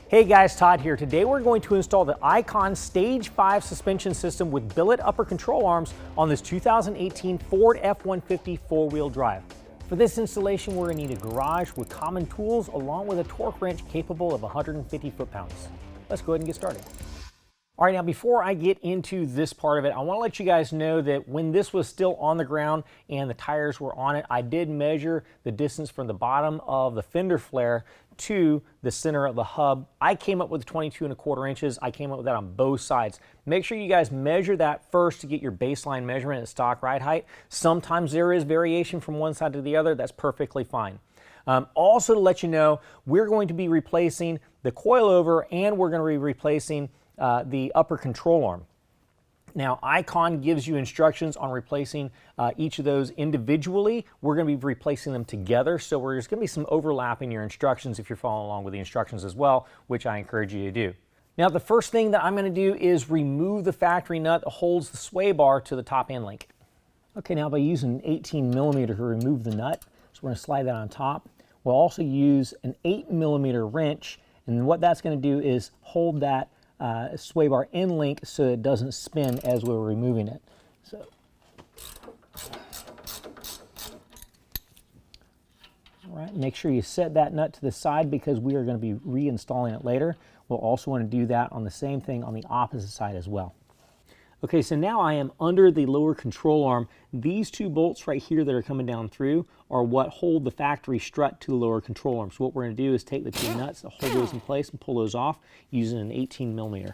Hey guys, Todd here. Today we're going to install the Icon Stage 5 suspension system with billet upper control arms on this 2018 Ford F-150 four-wheel drive. For this installation, we're going to need a garage with common tools along with a torque wrench capable of 150 foot-pounds. Let's go ahead and get started. All right, now before I get into this part of it, I want to let you guys know that when this was still on the ground and the tires were on it, I did measure the distance from the bottom of the fender flare to the center of the hub. I came up with 22¼ inches. I came up with that on both sides. Make sure you guys measure that first to get your baseline measurement at stock ride height. Sometimes there is variation from one side to the other. That's perfectly fine. Also to let you know, we're going to be replacing the coilover and we're going to be replacing the upper control arm. Now, Icon gives you instructions on replacing each of those individually. We're going to be replacing them together, so there's going to be some overlap in your instructions if you're following along with the instructions as well, which I encourage you to do. Now, the first thing that I'm going to do is remove the factory nut that holds the sway bar to the top end link. Okay, now by using an 18mm to remove the nut, so we're going to slide that on top. We'll also use an 8mm wrench, and what that's going to do is hold that sway bar end link so it doesn't spin as we're removing it. So, all right, make sure you set that nut to the side because we are going to be reinstalling it later. We'll also want to do that on the same thing on the opposite side as well. Okay, so now I am under the lower control arm. These two bolts right here that are coming down through are what hold the factory strut to the lower control arm. So what we're going to do is take the two nuts that hold those in place and pull those off using an 18mm.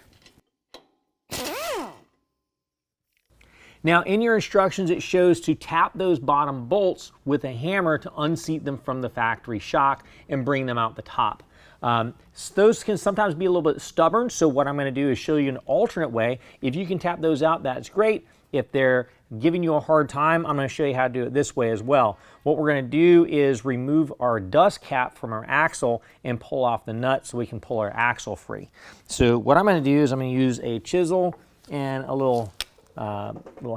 Now in your instructions it shows to tap those bottom bolts with a hammer to unseat them from the factory shock and bring them out the top. Those can sometimes be a little bit stubborn, so what I'm going to do is show you an alternate way. If you can tap those out, that's great. If they're giving you a hard time, I'm going to show you how to do it this way as well. What we're going to do is remove our dust cap from our axle and pull off the nut so we can pull our axle free. So what I'm going to do is I'm going to use a chisel and a little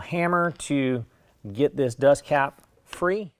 hammer to get this dust cap free.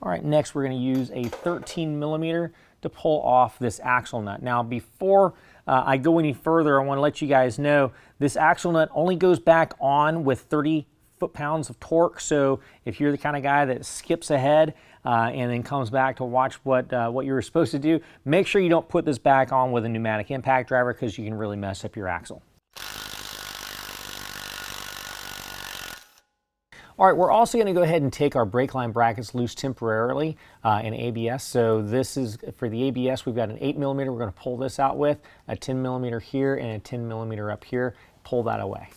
All right, next we're going to use a 13mm to pull off this axle nut. Now before I go any further, I want to let you guys know this axle nut only goes back on with 30 foot-pounds of torque, so if you're the kind of guy that skips ahead and then comes back to watch what you were supposed to do, make sure you don't put this back on with a pneumatic impact driver because you can really mess up your axle. All right, we're also going to go ahead and take our brake line brackets loose temporarily in ABS. So this is for the ABS, we've got an 8mm we're going to pull this out with, a 10mm here and a 10mm up here. Pull that away.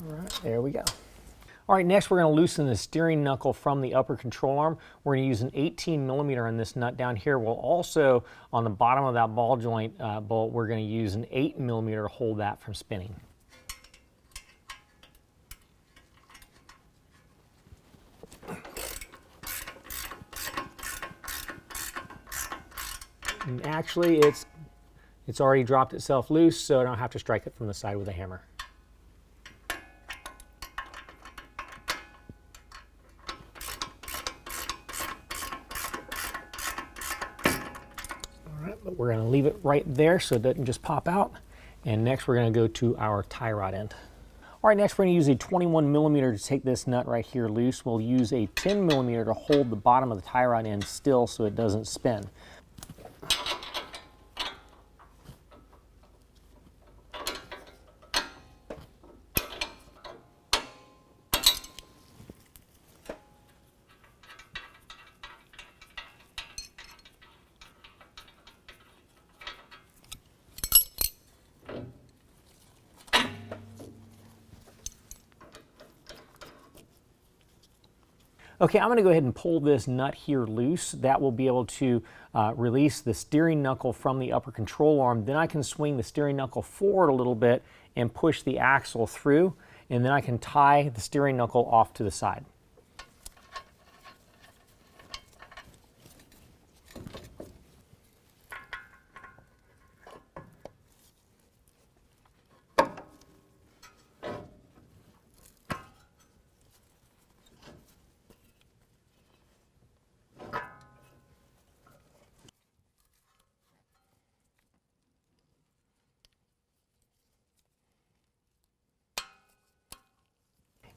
All right, there we go. All right, next we're going to loosen the steering knuckle from the upper control arm. We're going to use an 18mm on this nut down here. We'll also, on the bottom of that ball joint bolt, we're going to use an 8mm to hold that from spinning. And actually, it's already dropped itself loose, so I don't have to strike it from the side with a hammer. But we're going to leave it right there so it doesn't just pop out. And next we're going to go to our tie rod end. All right, next we're going to use a 21mm to take this nut right here loose. We'll use a 10mm to hold the bottom of the tie rod end still so it doesn't spin. Okay, I'm going to go ahead and pull this nut here loose. That will be able to release the steering knuckle from the upper control arm. Then I can swing the steering knuckle forward a little bit and push the axle through, and then I can tie the steering knuckle off to the side.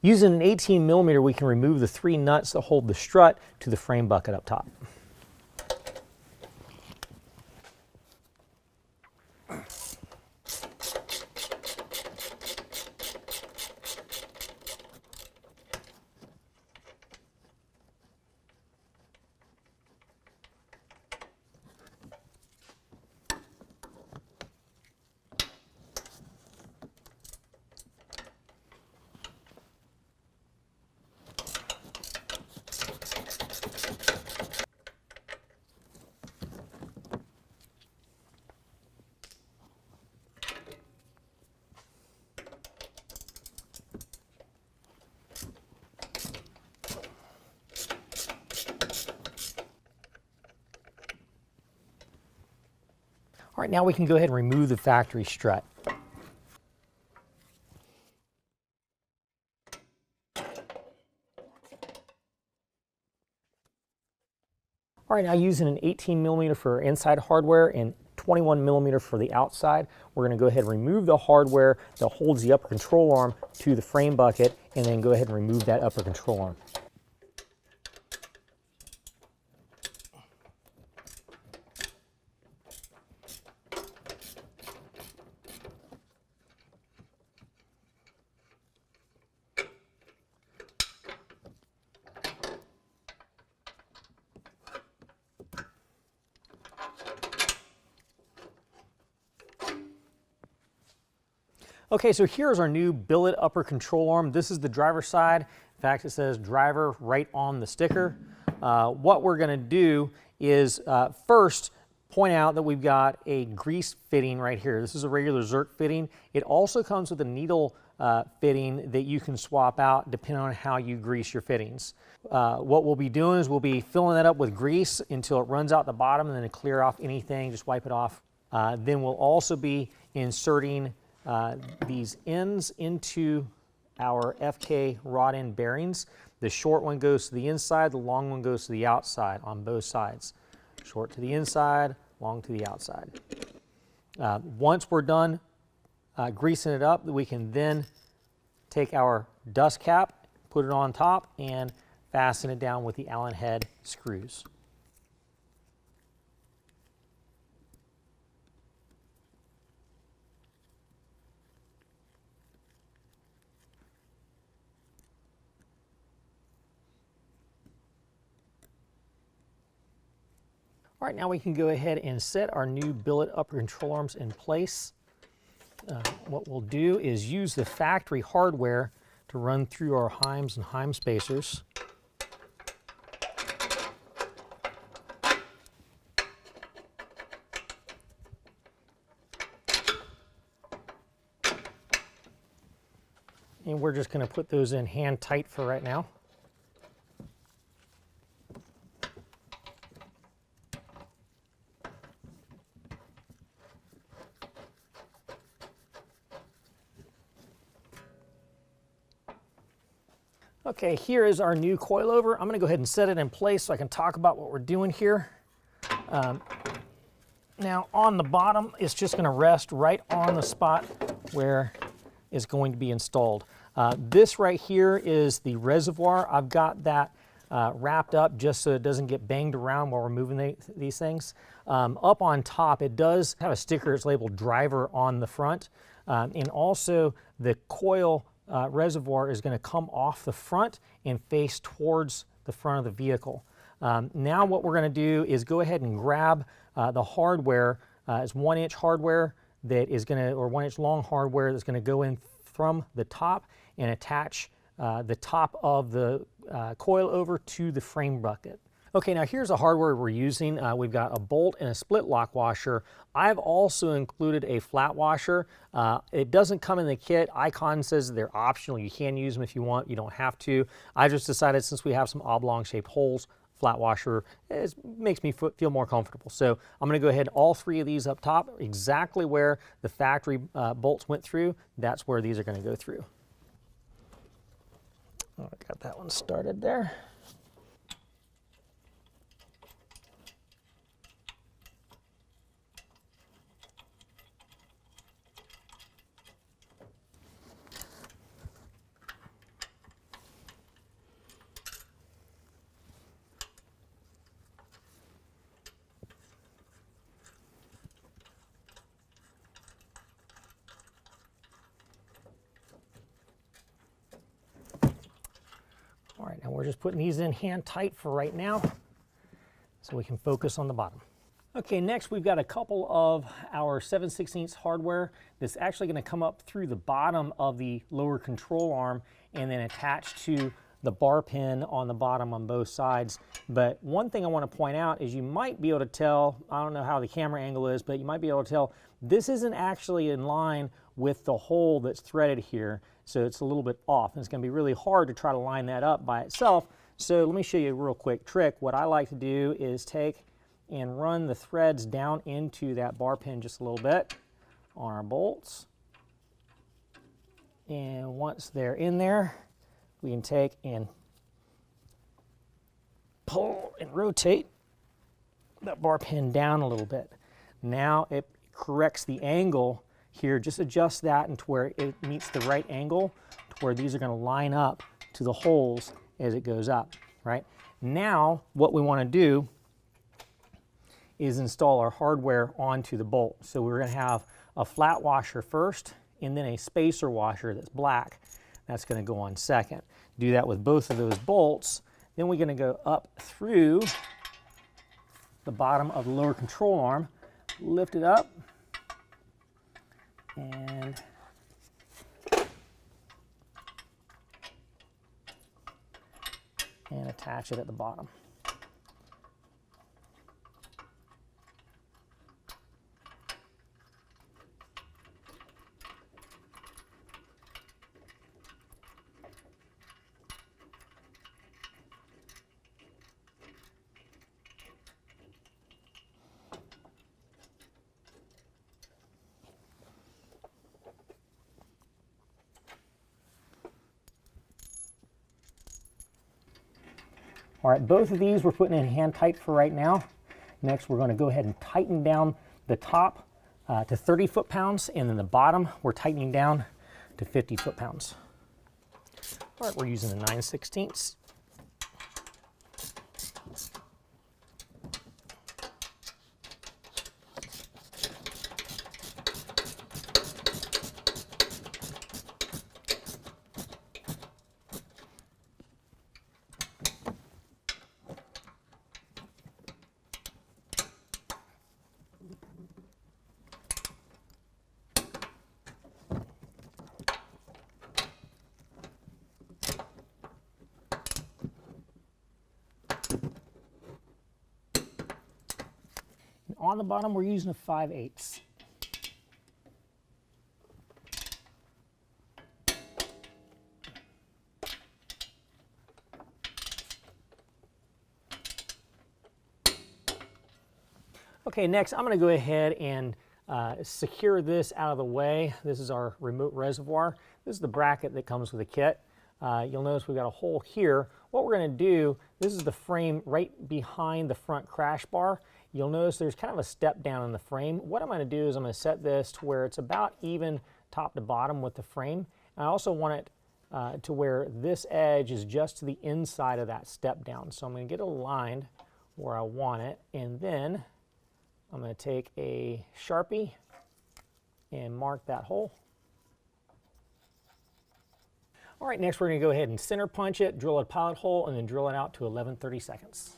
Using an 18mm, we can remove the 3 nuts that hold the strut to the frame bucket up top. All right, now we can go ahead and remove the factory strut. All right, now using an 18mm for inside hardware and 21mm for the outside, we're going to go ahead and remove the hardware that holds the upper control arm to the frame bucket, and then go ahead and remove that upper control arm. Okay, so here's our new billet upper control arm. This is the driver's side. In fact, it says driver right on the sticker. What we're going to do is first point out that we've got a grease fitting right here. This is a regular Zerk fitting. It also comes with a needle fitting that you can swap out depending on how you grease your fittings. What we'll be doing is we'll be filling that up with grease until it runs out the bottom, and then to clear off anything, just wipe it off. Then we'll also be inserting these ends into our FK rod end bearings. The short one goes to the inside, the long one goes to the outside on both sides. Short to the inside, long to the outside. Once we're done greasing it up, we can then take our dust cap, put it on top, and fasten it down with the Allen head screws. All right, now we can go ahead and set our new billet upper control arms in place. What we'll do is use the factory hardware to run through our heims and heim spacers. And we're just going to put those in hand tight for right now. Okay, here is our new coilover. I'm going to go ahead and set it in place so I can talk about what we're doing here. Now on the bottom, it's just going to rest right on the spot where it's going to be installed. This right here is the reservoir. I've got that wrapped up just so it doesn't get banged around while we're moving these things. Up on top, it does have a sticker that's labeled driver on the front. And also the coil reservoir is going to come off the front and face towards the front of the vehicle. Now what we're going to do is go ahead and grab the hardware. It's 1-inch hardware that is going to, or 1-inch long hardware that's going to go in from the top and attach the top of the coilover to the frame bucket. Okay, now here's the hardware we're using. We've got a bolt and a split lock washer. I've also included a flat washer. It doesn't come in the kit. Icon says they're optional. You can use them if you want. You don't have to. I just decided, since we have some oblong shaped holes, flat washer makes me feel more comfortable. So I'm going to go ahead, all three of these up top, exactly where the factory bolts went through. That's where these are going to go through. Oh, I got that one started there. All right, now we're just putting these in hand tight for right now so we can focus on the bottom. Okay, next we've got a couple of our 7/16 hardware that's actually going to come up through the bottom of the lower control arm and then attach to the bar pin on the bottom on both sides. But one thing I want to point out is you might be able to tell, I don't know how the camera angle is, but you might be able to tell this isn't actually in line with the hole that's threaded here. So it's a little bit off, and it's going to be really hard to try to line that up by itself. So let me show you a real quick trick. What I like to do is take and run the threads down into that bar pin just a little bit on our bolts. And once they're in there, we can take and pull and rotate that bar pin down a little bit. Now it corrects the angle here. Just adjust that into where it meets the right angle, to where these are going to line up to the holes as it goes up, right? Now what we want to do is install our hardware onto the bolt. So we're going to have a flat washer first, and then a spacer washer that's black. That's going to go on second. Do that with both of those bolts. Then we're going to go up through the bottom of the lower control arm, lift it up, and attach it at the bottom. All right, both of these we're putting in hand tight for right now. Next, we're going to go ahead and tighten down the top to 30 foot-pounds, and then the bottom we're tightening down to 50 foot-pounds. All right, we're using the 9/16. On the bottom, we're using a 5/8. Okay, next I'm going to go ahead and secure this out of the way. This is our remote reservoir. This is the bracket that comes with the kit. You'll notice we've got a hole here. What we're going to do, this is the frame right behind the front crash bar. You'll notice there's kind of a step down in the frame. What I'm going to do is I'm going to set this to where it's about even top to bottom with the frame. And I also want it to where this edge is just to the inside of that step down. So I'm going to get it aligned where I want it, and then I'm going to take a Sharpie and mark that hole. All right, next we're going to go ahead and center punch it, drill a pilot hole, and then drill it out to 11/32.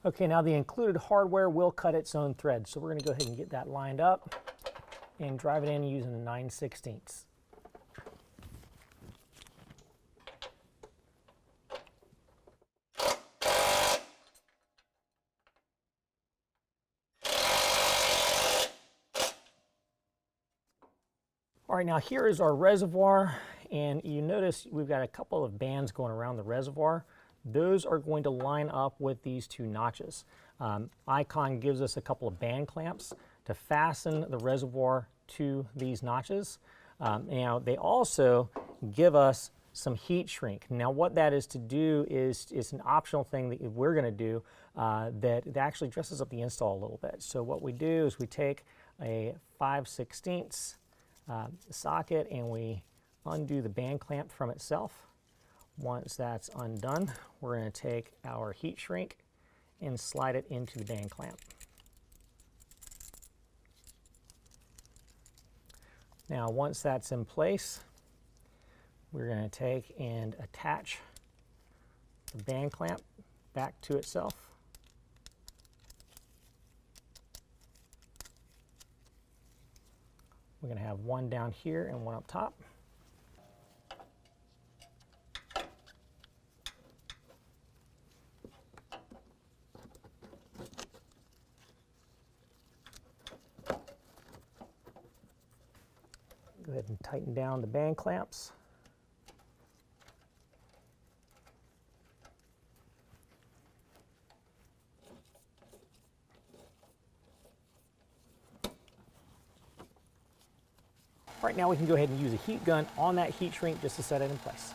Okay, now the included hardware will cut its own thread, so we're going to go ahead and get that lined up and drive it in using a 9/16. All right, now here is our reservoir, and you notice we've got a couple of bands going around the reservoir. Those are going to line up with these two notches. Icon gives us a couple of band clamps to fasten the reservoir to these notches. Now they also give us some heat shrink. Now what that is to do is an optional thing that we're going to do that actually dresses up the install a little bit. So what we do is we take a 5/16 socket and we undo the band clamp from itself. Once that's undone, we're going to take our heat shrink and slide it into the band clamp. Now once that's in place, we're going to take and attach the band clamp back to itself. We're going to have one down here and one up top. Go ahead and tighten down the band clamps. Right now we can go ahead and use a heat gun on that heat shrink just to set it in place.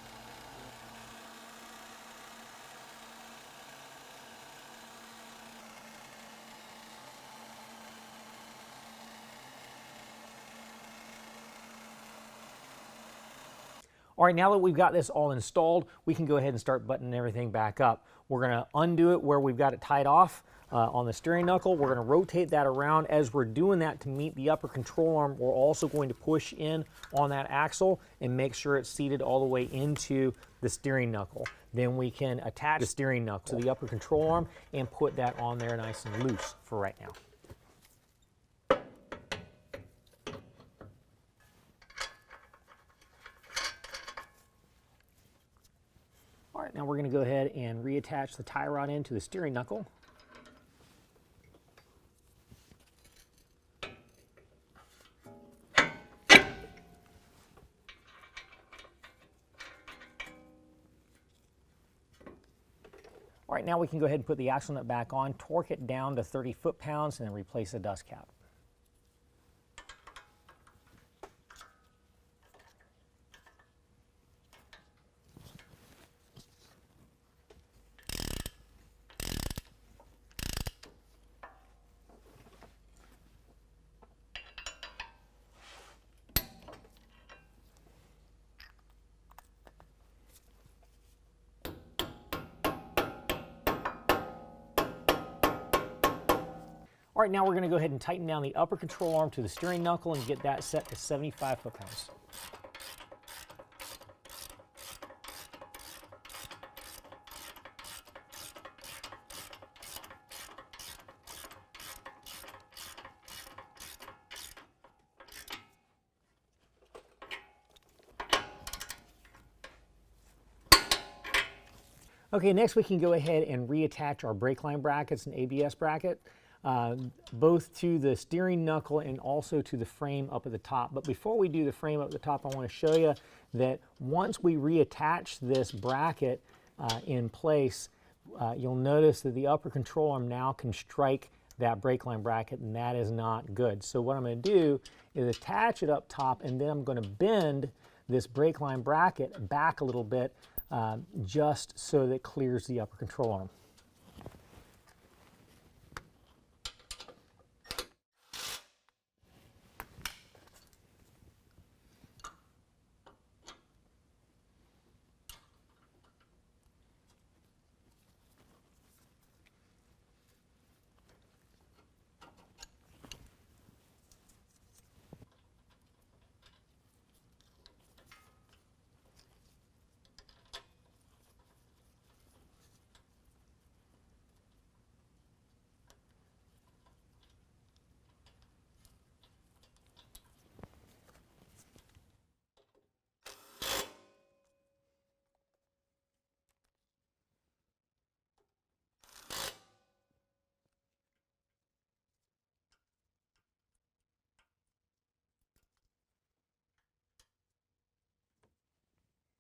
All right, now that we've got this all installed, we can go ahead and start buttoning everything back up. We're going to undo it where we've got it tied off on the steering knuckle. We're going to rotate that around. As we're doing that to meet the upper control arm, we're also going to push in on that axle and make sure it's seated all the way into the steering knuckle. Then we can attach the steering knuckle to the upper control arm and put that on there nice and loose for right now. All right, now we're going to go ahead and reattach the tie rod into the steering knuckle. All right, now we can go ahead and put the axle nut back on, torque it down to 30 foot-pounds, and then replace the dust cap. All right, now we're going to go ahead and tighten down the upper control arm to the steering knuckle and get that set to 75 foot-pounds. Okay, next we can go ahead and reattach our brake line brackets and ABS bracket. Both to the steering knuckle and also to the frame up at the top. But before we do the frame up at the top, I want to show you that once we reattach this bracket in place, you'll notice that the upper control arm now can strike that brake line bracket, and that is not good. So what I'm going to do is attach it up top, and then I'm going to bend this brake line bracket back a little bit just so that it clears the upper control arm.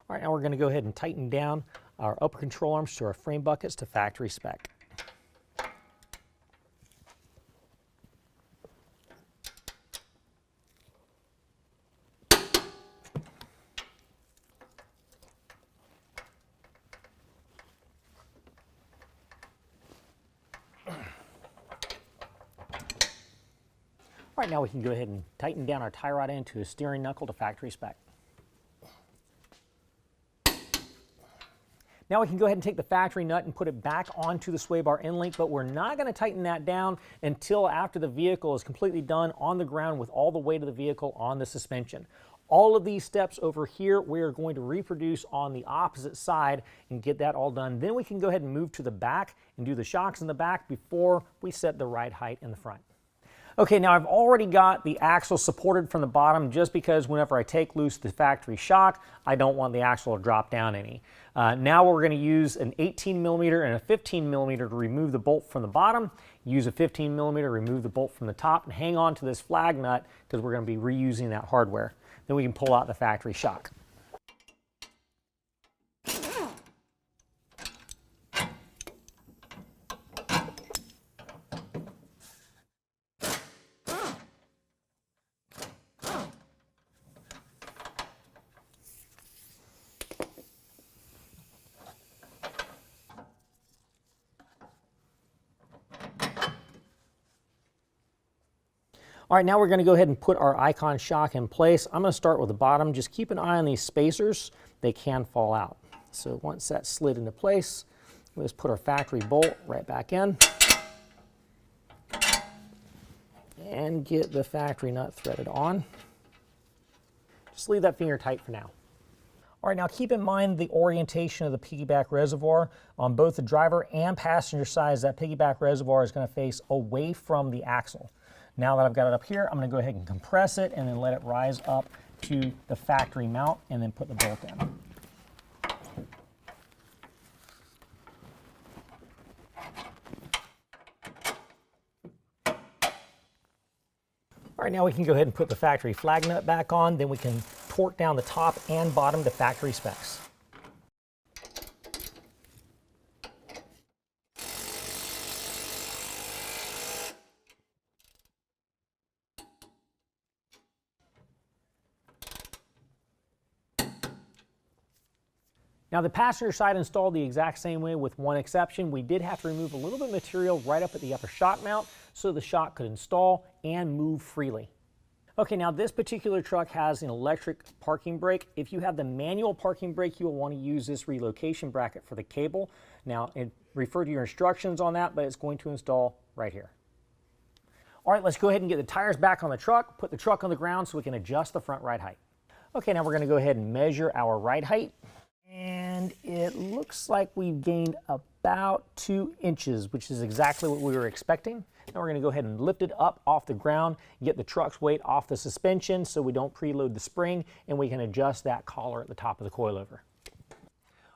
All right, now we're going to go ahead and tighten down our upper control arms to our frame buckets to factory spec. All right, now we can go ahead and tighten down our tie rod end to a steering knuckle to factory spec. Now we can go ahead and take the factory nut and put it back onto the sway bar end link, but we're not going to tighten that down until after the vehicle is completely done on the ground with all the weight of the vehicle on the suspension. All of these steps over here we are going to reproduce on the opposite side and get that all done. Then we can go ahead and move to the back and do the shocks in the back before we set the ride height in the front. Okay, now I've already got the axle supported from the bottom just because whenever I take loose the factory shock, I don't want the axle to drop down any. Now we're going to use an 18mm and a 15mm to remove the bolt from the bottom, use a 15mm to remove the bolt from the top, and hang on to this flag nut because we're going to be reusing that hardware. Then we can pull out the factory shock. All right, now we're going to go ahead and put our icon shock in place. I'm going to start with the bottom. Just keep an eye on these spacers. They can fall out. So once that's slid into place, we'll just put our factory bolt right back in and get the factory nut threaded on. Just leave that finger tight for now. All right, now keep in mind the orientation of the piggyback reservoir. On both the driver and passenger sides, that piggyback reservoir is going to face away from the axle. Now that I've got it up here, I'm going to go ahead and compress it and then let it rise up to the factory mount and then put the bolt in. All right, now we can go ahead and put the factory flag nut back on, then we can torque down the top and bottom to factory specs. Now the passenger side installed the exact same way with one exception. We did have to remove a little bit of material right up at the upper shock mount so the shock could install and move freely. Okay, now this particular truck has an electric parking brake. If you have the manual parking brake, you will want to use this relocation bracket for the cable. Now, refer to your instructions on that, but it's going to install right here. All right, let's go ahead and get the tires back on the truck, put the truck on the ground so we can adjust the front ride height. Okay, now we're going to go ahead and measure our ride height. And it looks like we've gained about 2 inches, which is exactly what we were expecting. Now we're going to go ahead and lift it up off the ground, get the truck's weight off the suspension so we don't preload the spring, and we can adjust that collar at the top of the coilover.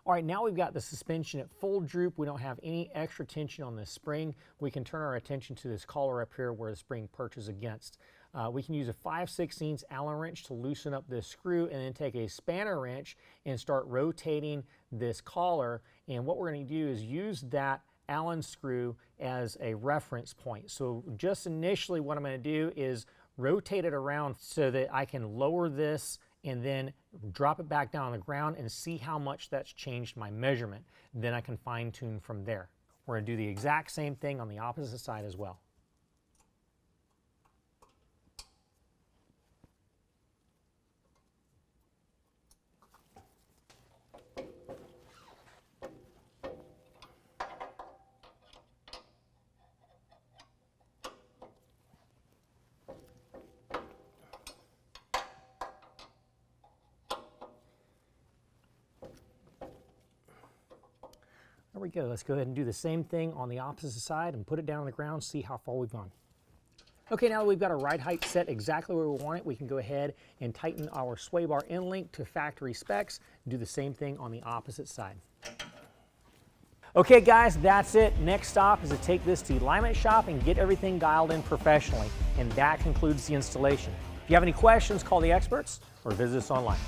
All right, now we've got the suspension at full droop. We don't have any extra tension on this spring. We can turn our attention to this collar up here where the spring perches against. We can use a 5/16 Allen wrench to loosen up this screw and then take a spanner wrench and start rotating this collar. And what we're going to do is use that Allen screw as a reference point. So just initially what I'm going to do is rotate it around so that I can lower this and then drop it back down on the ground and see how much that's changed my measurement. Then I can fine tune from there. We're going to do the exact same thing on the opposite side as well. There we go. Let's go ahead and do the same thing on the opposite side and put it down on the ground, see how far we've gone. Okay, now that we've got our ride height set exactly where we want it, we can go ahead and tighten our sway bar end link to factory specs and do the same thing on the opposite side. Okay guys, that's it. Next stop is to take this to the alignment shop and get everything dialed in professionally. And that concludes the installation. If you have any questions, call the experts or visit us online.